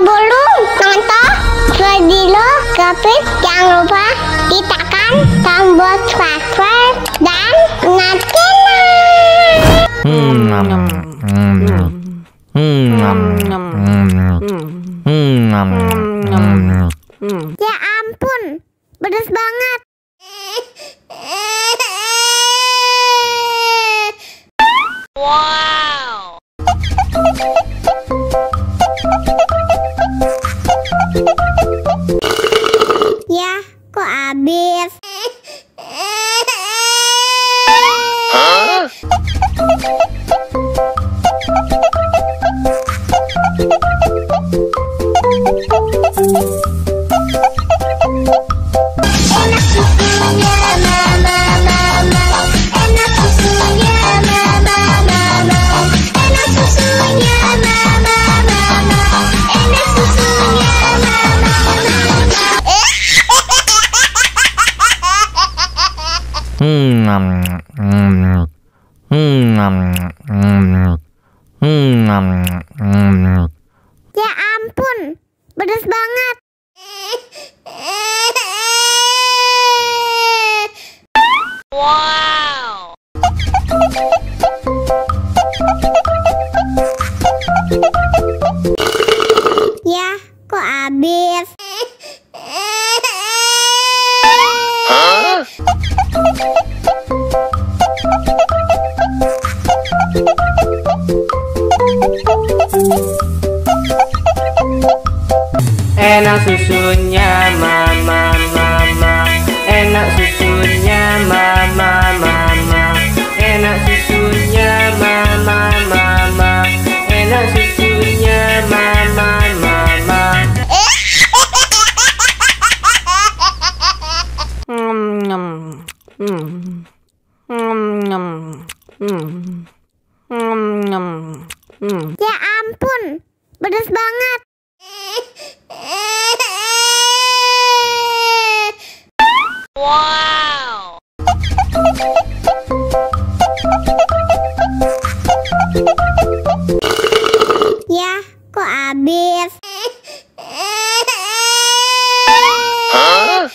Sebelum nonton video Kepit, jangan lupa tekan tombol subscribe dan nyalakan. Ya ampun, pedas banget. Wow. Ya, kok habis? Enak susunya mama, enak susunya mama, enak susunya mama, enak susunya mama. Ya ampun, pedas banget. Wow. Ya, kok habis? Enak susunya mama, enak susunya mama, enak susunya mama, enak susunya mama. Ya ampun, pedas banget. Wow. Ya, kok habis? Huh?